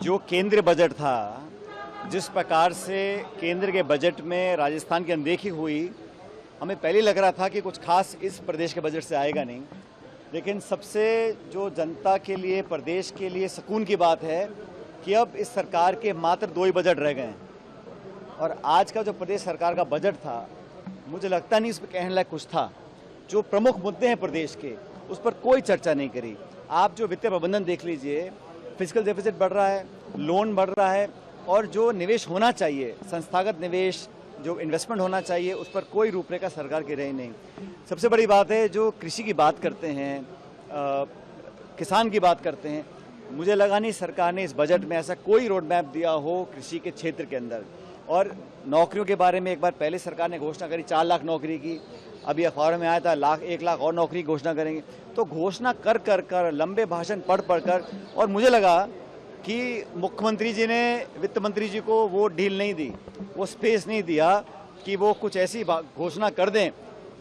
जो केंद्रीय बजट था, जिस प्रकार से केंद्र के बजट में राजस्थान की अनदेखी हुई, हमें पहले लग रहा था कि कुछ खास इस प्रदेश के बजट से आएगा नहीं। लेकिन सबसे जो जनता के लिए, प्रदेश के लिए सुकून की बात है कि अब इस सरकार के मात्र 2 ही बजट रह गए हैं। और आज का जो प्रदेश सरकार का बजट था, मुझे लगता नहीं उसमें कहने लायक कुछ था। जो प्रमुख मुद्दे हैं प्रदेश के, उस पर कोई चर्चा नहीं करी। आप जो वित्तीय प्रबंधन देख लीजिए, फिजिकल डेफिसिट बढ़ रहा है, लोन बढ़ रहा है, और जो निवेश होना चाहिए, संस्थागत निवेश, जो इन्वेस्टमेंट होना चाहिए, उस पर कोई रूपरेखा सरकार की रही नहीं। सबसे बड़ी बात है, जो कृषि की बात करते हैं, किसान की बात करते हैं, मुझे लगा नहीं सरकार ने इस बजट में ऐसा कोई रोड मैप दिया हो कृषि के क्षेत्र के अंदर। और नौकरियों के बारे में एक बार पहले सरकार ने घोषणा करी 4 लाख नौकरी की, अभी अखबार में आया था 1 लाख और नौकरी की घोषणा करेंगे। तो घोषणा कर लंबे भाषण पढ़ कर, और मुझे लगा कि मुख्यमंत्री जी ने वित्त मंत्री जी को वो डील नहीं दी, वो स्पेस नहीं दिया कि वो कुछ ऐसी घोषणा कर दें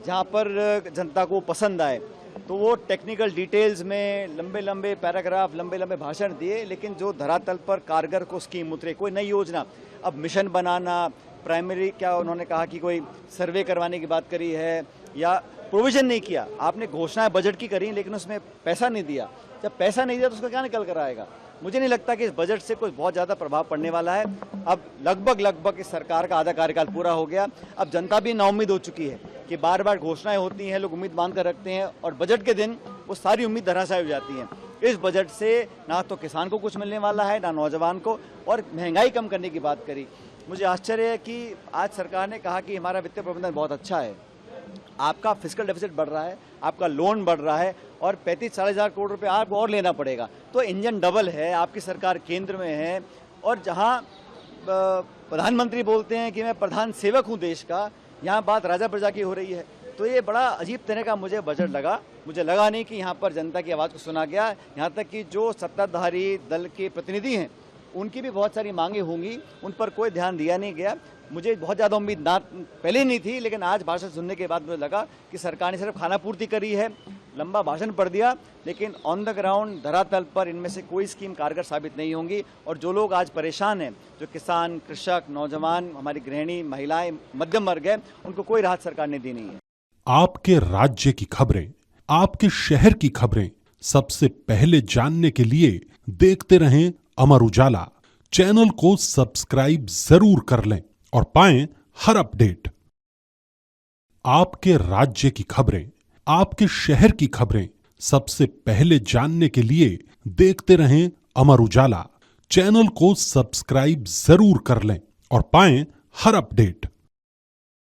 जहाँ पर जनता को पसंद आए। तो वो टेक्निकल डिटेल्स में लंबे लंबे पैराग्राफ, लंबे लंबे भाषण दिए, लेकिन जो धरातल पर कारगर को स्कीम उतरे, कोई नई योजना, अब मिशन बनाना, प्राइमरी क्या उन्होंने कहा कि कोई सर्वे करवाने की बात करी है, या प्रोविजन नहीं किया। आपने घोषणाएं बजट की करी, लेकिन उसमें पैसा नहीं दिया। जब पैसा नहीं दिया तो उसका क्या निकल कर आएगा? मुझे नहीं लगता कि इस बजट से कुछ बहुत ज़्यादा प्रभाव पड़ने वाला है। अब लगभग इस सरकार का आधा कार्यकाल पूरा हो गया। अब जनता भी नाउम्मीद हो चुकी है कि बार बार घोषणाएं होती हैं, लोग उम्मीद बांध कर रखते हैं, और बजट के दिन वो सारी उम्मीद धराशायी हो जाती है। इस बजट से ना तो किसान को कुछ मिलने वाला है, ना नौजवान को, और महंगाई कम करने की बात करी। मुझे आश्चर्य है कि आज सरकार ने कहा कि हमारा वित्तीय प्रबंधन बहुत अच्छा है, आपका फिजिकल डेफिसिट बढ़ रहा है, आपका लोन बढ़ रहा है, और 35-40 हज़ार करोड़ रुपए आपको और लेना पड़ेगा। तो इंजन डबल है, आपकी सरकार केंद्र में है, और जहां प्रधानमंत्री बोलते हैं कि मैं प्रधान सेवक हूं देश का, यहाँ बात राजा प्रजा की हो रही है। तो ये बड़ा अजीब तरह का मुझे बजट लगा। मुझे लगा नहीं कि यहाँ पर जनता की आवाज़ को सुना गया। यहाँ तक कि जो सत्ताधारी दल के प्रतिनिधि हैं, उनकी भी बहुत सारी मांगे होंगी, उन पर कोई ध्यान दिया नहीं गया। मुझे बहुत ज़्यादा उम्मीद ना पहले नहीं थी, लेकिन आज भाषण सुनने के बाद मुझे लगा कि सरकार ने सिर्फ खाना पूर्ति करी है, लंबा भाषण पढ़ दिया, लेकिन ऑन द ग्राउंड, धरातल पर इनमें से कोई स्कीम कारगर साबित नहीं होंगी। और जो लोग आज परेशान हैं, जो किसान, कृषक, नौजवान, हमारी गृहिणी, महिलाएं, मध्यम वर्ग है, उनको कोई राहत सरकार ने दी नहीं है। आपके राज्य की खबरें, आपके शहर की खबरें सबसे पहले जानने के लिए देखते रहें अमर उजाला। चैनल को सब्सक्राइब जरूर कर लें और पाएं हर अपडेट। आपके राज्य की खबरें, आपके शहर की खबरें सबसे पहले जानने के लिए देखते रहें अमर उजाला। चैनल को सब्सक्राइब जरूर कर लें और पाएं हर अपडेट।